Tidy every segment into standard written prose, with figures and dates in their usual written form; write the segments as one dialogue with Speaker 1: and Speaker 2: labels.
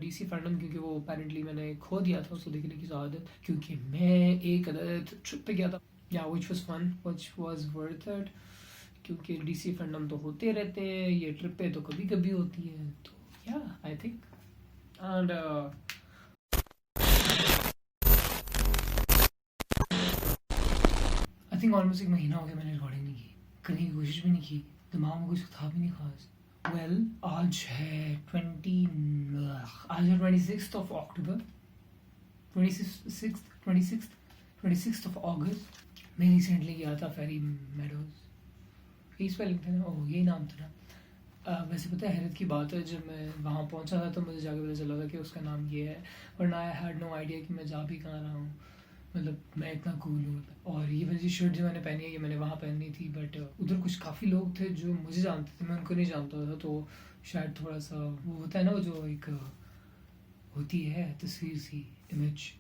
Speaker 1: DC fandom, क्योंकि वो apparently मैंने खो दिया था उसको देखने की आदत, क्योंकि मैं एक अदद ट्रिप पे गया था या which was fun, which was worth it, क्योंकि डीसी फैंडम तो होते रहते हैं, ये ट्रिप पे तो कभी कभी होती है, तो या I think and I think almost एक महीना हो गया मैंने रिकॉर्डिंग नहीं की, करने की कोशिश भी नहीं की, दिमाग में कुछ था भी नहीं खास। वेल आज है 26 ऑफ अक्टूबर, 26 ऑफ अगस्त। मैं रिसेंटली गया था फेरी मेडोज, ई स्पेलिंग था ना, ओह यही नाम था ना। वैसे पता है हैरत की बात है, जब मैं वहाँ पहुँचा था तो मुझे जाके पता चला था कि उसका नाम ये है, वरना आई हैड नो आइडिया कि मैं जा भी कहाँ रहा हूँ, मतलब मैं इतना कूल हूँ। और ये वाली शर्ट जो मैंने पहनी है ये मैंने वहाँ पहननी थी, बट उधर कुछ काफ़ी लोग थे जो मुझे जानते थे, मैं उनको नहीं जानता था, तो शायद थोड़ा सा वो होता है ना, वो जो एक होती है तस्वीर सी, इमेज,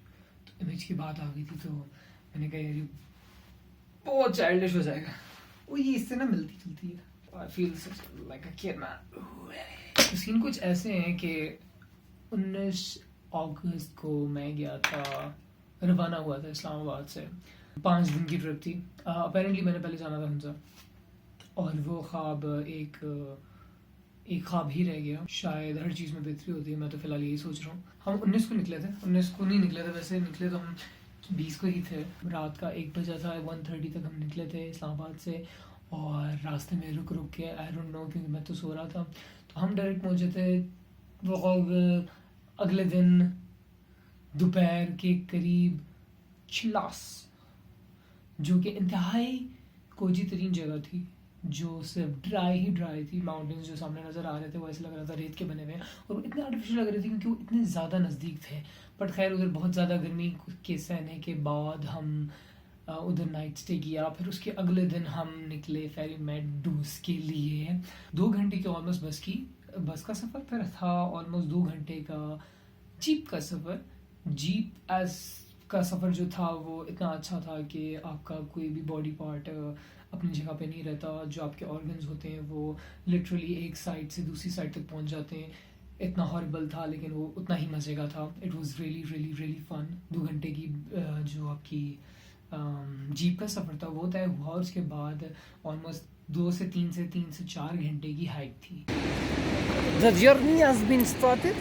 Speaker 1: तो इमेज की बात आ गई थी, तो मैंने कहा यार ये बहुत चाइल्डिश हो जाएगा, वो ये इससे ना मिलती जुलती है। I feel like a kid man. Scene कुछ ऐसे हैं कि 19 अगस्त को मैं गया था, रवाना हुआ था इस्लामाबाद से, 5 दिन की ट्रिप थी। अपेरेंटली मैंने पहले जाना था हमजा, और वो ख्वाब एक ख्वाब ही रह गया। शायद हर चीज़ में बेहतरी होती है, मैं तो फिलहाल यही सोच रहा हूँ। हम 19 को निकले थे, 19 को नहीं निकले थे, वैसे निकले तो हम 20 को ही थे। रात का 1 बजा था, 1:30 तक हम निकले थे इस्लामाबाद से, और रास्ते में रुक रुक के आई डोंट नो, क्योंकि मैं तो सो रहा था, तो हम डायरेक्ट पहुँचे थे वो अगले दिन दोपहर के करीब चिल्लास, जो कि इंतहाई कोजी तरीन जगह थी, जो सिर्फ ड्राई ही ड्राई थी। माउंटेन्स जो सामने नज़र आ रहे थे वो ऐसे लग रहा था रेत के बने हुए हैं, और वो इतने आर्टिफिशियल लग रहे थे क्योंकि वो इतने ज़्यादा नज़दीक थे। बट खैर उधर बहुत ज़्यादा गर्मी के सहने के बाद हम उधर नाइट स्टे किया, फिर उसके अगले दिन हम निकले फेरी मेडोज के लिए। 2 घंटे की ऑलमोस्ट बस का सफ़र, फिर था ऑलमोस्ट 2 घंटे का जीप का सफ़र। जीप एज का सफ़र जो था वो इतना अच्छा था कि आपका कोई भी बॉडी पार्ट अपनी जगह पे नहीं रहता, जो आपके ऑर्गन्स होते हैं वो लिटरली एक साइड से दूसरी साइड तक पहुंच जाते हैं। इतना हॉरिबल था लेकिन वो उतना ही मज़े का था। It was really really really fun. 2 घंटे की जो आपकी जीप का सफ़र था वो तय हुआ, और उसके बाद ऑलमोस्ट 2 से 3 से 4 घंटे की हाइक थी।
Speaker 2: The journey has been started.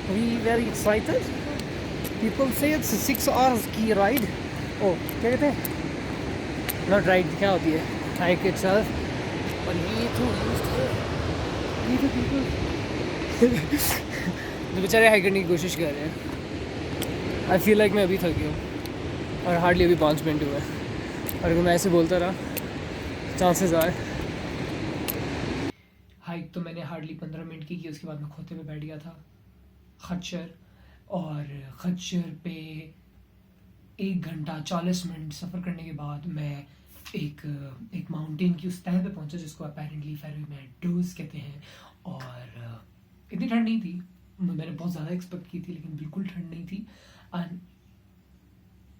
Speaker 2: We very excited. People say it's a 6 hours की ride. Oh, क्या कहते हैं? Not ride, क्या होती है? Hike itself. और ये तो people जो बेचारे हाइक करने की कोशिश कर रहे हैं। I feel like मैं अभी थक गया हूँ और हार्डली अभी 5 मिनट हुए हैं, और अगर मैं ऐसे बोलता रहा चांसेस आर।
Speaker 1: हाइक तो मैंने हार्डली 15 मिनट की उसके बाद मैं खोते पे बैठ गया था खच्चर, और खच्चर पे 1 घंटा 40 मिनट सफ़र करने के बाद मैं एक माउंटेन की उस तह पे पहुंचा जिसको अपेरेंटली फेरी मेडोज कहते हैं। और इतनी ठंड नहीं थी, मैंने बहुत ज़्यादा एक्सपेक्ट की थी लेकिन बिल्कुल ठंड नहीं थी। And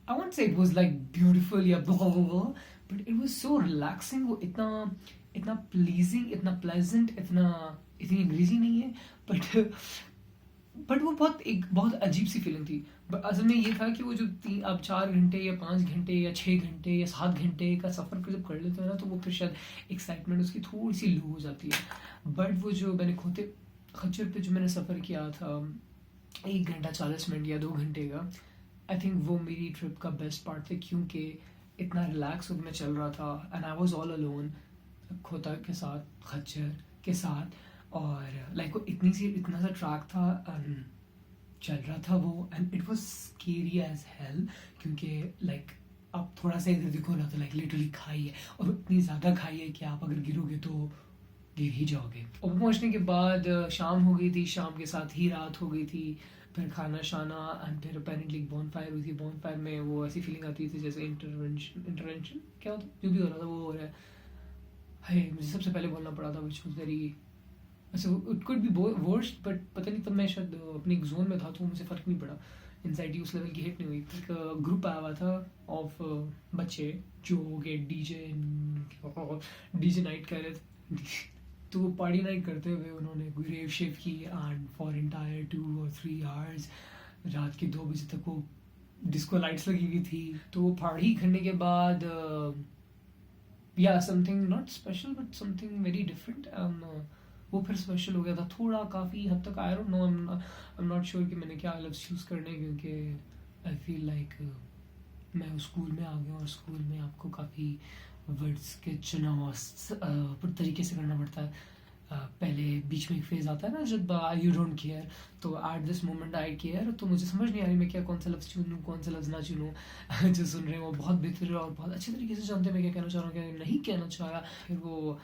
Speaker 1: I won't say it was like beautiful या but it was so relaxing. वो इतना प्लीजिंग, इतना प्लेजेंट, इतनी अंग्रेजी नहीं है, बट वो बहुत अजीब सी फीलिंग थी। बट असल में ये था कि वो जो आप 4 घंटे या 5 घंटे या 6 घंटे या 7 घंटे का सफ़र जब कर लेते हो ना, तो वो फिर शायद एक्साइटमेंट उसकी थोड़ी सी लो हो जाती है। बट वो जो मैंने खच्चर पे जो मैंने सफ़र किया था 1 घंटा 40 मिनट या 2 घंटे का, आई थिंक वो मेरी ट्रिप का बेस्ट पार्ट था, क्योंकि इतना रिलैक्स होकर मैं चल रहा था and I was all alone, खोता के साथ, खच्चर के साथ, और लाइक वो इतना सा ट्रैक था, चल रहा था वो, and it was scary as hell, क्योंकि लाइक आप थोड़ा सा इधर देखो ना तो लाइक लिटरली खाई है, और इतनी ज़्यादा खाई है कि आप अगर गिरोगे तो गिर ही जाओगे। और पहुँचने के बाद शाम हो गई थी, शाम के साथ ही रात हो गई थी, फिर खाना शाना, एंड फिर अपेरेंटली बॉनफायर हुई थी। बॉनफायर में वो ऐसी फीलिंग आती थी जैसे इंटरवेंशन क्या होता है, जो भी हो रहा था वो हो रहा है। है मुझे सबसे पहले बोलना पड़ा था, विच वाज वेरी, अच्छा it could be worst, but पता नहीं, तब मैं शायद अपनी एक जोन में था तो मुझे फ़र्क नहीं पड़ा, एनजाइटी उस लेवल की हिट नहीं हुई। एक ग्रुप आया हुआ था ऑफ बच्चे जो के डीजे नाइट कर रहे थे, तो वो पार्टी नाइट करते हुए उन्होंने कोई रेव शेव की and for entire 2 or 3 hours रात के 2 बजे तक वो डिस्को लाइट्स लगी हुई थी। तो वो पार्टी करने के बाद या something not special but something very different, वो फिर स्पेशल हो गया था थोड़ा, काफ़ी हद तक। I don't know, I am not sure कि मैंने क्या लफ्ज़ चूज़ करने, क्योंकि आई फील लाइक मैं स्कूल में आ गया और स्कूल में आपको काफ़ी वर्ड्स के चुनाव तरीके से करना पड़ता है। पहले बीच में एक फेज़ आता है ना जब यू डोंट केयर, तो at this moment I care. तो मुझे समझ नहीं आ रही मैं क्या, कौन सा लफ्ज़ चुनूँ, कौन सा लफ्ज़ ना चुनूँ। जो सुन रहे हैं वो बहुत बेहतर और बहुत अच्छे तरीके से जानते हैं मैं क्या कहना चाह रहा हूँ, क्या नहीं कहना चाह रहा। फिर वो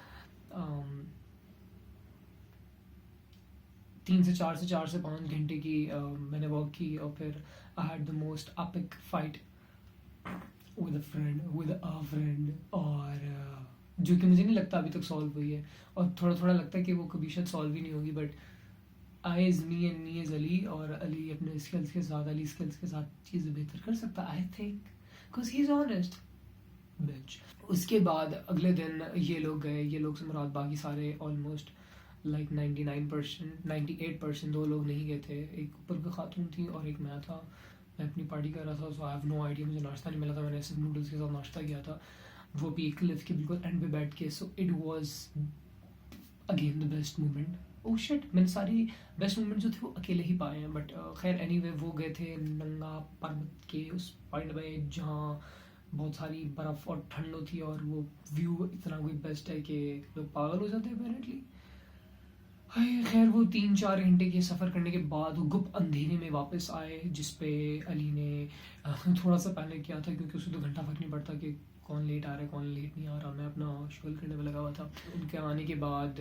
Speaker 1: 3 से 4 से 4 से 5 घंटे की मैंने वॉक की, और फिर I had the most epic fight with a friend, और जो कि मुझे नहीं लगता अभी तक सॉल्व हुई है, और थोड़ा थोड़ा लगता है कि वो कभी शायद सॉल्व ही नहीं होगी। But I is me and me is Ali, और अली अपने स्किल्स के साथ, अली स्किल्स के साथ चीज़ें बेहतर कर सकता I think, because he is honest bitch. उसके बाद अगले दिन ये लोग गए, ये लोग से मुराद बाकी सारे ऑलमोस्ट लाइक 99% 98% 2 लोग नहीं गए थे। एक ऊपर की खातून थी और एक मैं था। मैं अपनी पार्टी कर रहा था, सो आई हैव नो आइडिया, मुझे नाश्ता नहीं मिला था, मैंने सिर्फ नूडल्स के साथ नाश्ता किया था, वो भी एक क्लिफ के बिल्कुल एंड पे बैठ के। So it was again the best moment. Oh shit, मैंने सारी बेस्ट मोमेंट जो थे वो अकेले ही पाए हैं। बट खैर एनीवे, वो गए थे नंगा पर्वत के उस पॉइंट पे जहाँ बहुत सारी बर्फ़ और ठंड होती है, और वो व्यू इतना कोई बेस्ट है कि लोग पागल हो जाते हैं अपेरेंटली। हाय खैर, वो 3-4 घंटे के सफ़र करने के बाद वो गुप्त अंधेरे में वापस आए, जिस पे अली ने थोड़ा सा पैनिक किया था, क्योंकि उसे 2 घंटा फ़र्क नहीं पड़ता कि कौन लेट आ रहा है कौन लेट नहीं आ रहा। मैं अपना शुगल करने में लगा हुआ था। उनके आने के बाद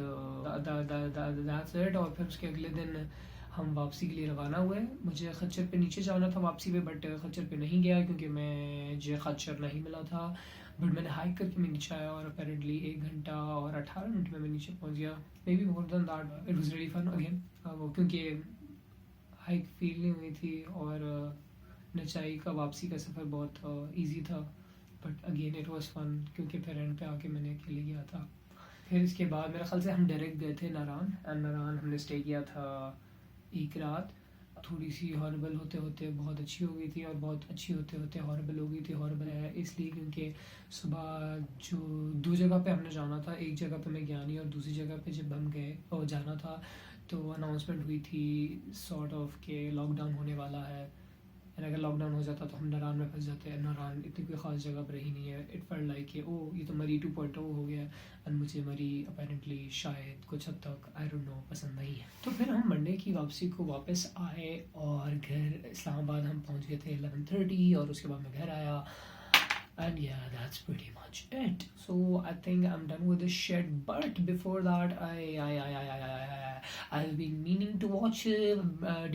Speaker 1: दैट्स इट। और फिर उसके अगले दिन हम वापसी के लिए रवाना हुए। मुझे खच्चर पे नीचे जाना था वापसी पे, बट खच्चर पे नहीं गया क्योंकि मुझे खच्चर नहीं मिला था। बट मैंने हाइक करके मैं नीचे आया, और अपेरेंटली 1 घंटा और 18 मिनट में मैं नीचे पहुंच गया। Maybe more than that, it was really fun again. वो क्योंकि हाइक फील नहीं हुई थी, और नचाई का वापसी का सफ़र बहुत ईजी था, but again it was fun क्योंकि फिर एंड पे आके मैंने अकेले गया था। फिर इसके बाद मेरे ख्याल से हम डायरेक्ट गए थे नारान, एंड नारान हमने स्टे किया था 1 रात। थोड़ी सी हॉरेबल होते होते बहुत अच्छी हो गई थी, और बहुत अच्छी होते होते हॉरेबल हो गई थी। हॉरेबल है इसलिए क्योंकि सुबह जो 2 जगह पे हमने जाना था, एक जगह पे मैं गया नहीं, और दूसरी जगह पे जब हम गए और जाना था तो अनाउंसमेंट हुई थी सॉर्ट ऑफ के लॉकडाउन होने वाला है, एंड अगर लॉकडाउन हो जाता तो हम नारान में फंस जाते हैं। नारान इतनी कोई ख़ास जगह पर रही नहीं है। इट फेल्ट लाइक कि ओह ये तो मरी 2.0 हो गया, एंड मुझे मरी अपेरेंटली शायद कुछ हद तक आई डोंट नो पसंद नहीं है। तो फिर हम मंडे की वापसी को वापस आए, और घर इस्लामाबाद हम पहुंच गए थे 11:30, और उसके बाद मैं घर आया। And yeah, that's pretty much it. So I think I'm done with this shit. But before that, I've been meaning to watch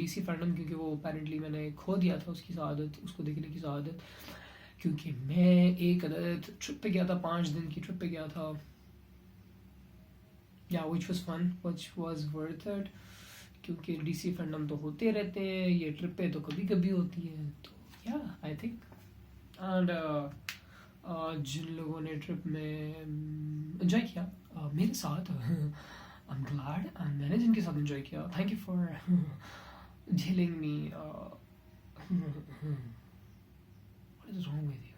Speaker 1: DC Fandom, क्योंकि वो apparently मैंने खो दिया था उसकी सादत, उसको देखने की सादत, क्योंकि मैं एक अदद ट्रिप पे गया था, 5 दिन की ट्रिप पे गया था। Yeah, which was fun, which was worth it, क्योंकि DC Fandom तो होते रहते हैं, ये ट्रिप पे तो कभी कभी होती है। तो yeah, I think एंड जिन लोगों ने ट्रिप में एंजॉय किया मेरे साथ, आई एम ग्लैड, एंड मैंने जिनके साथ एंजॉय किया, थैंक यू फॉर झेलिंग me. What is wrong with you?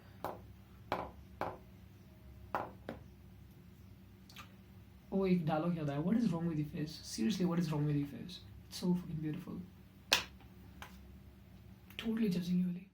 Speaker 1: ओ एक डायलॉग याद आया, what is wrong with your face? Seriously, what is wrong with your face? It's so fucking beautiful. Totally judging you Ali.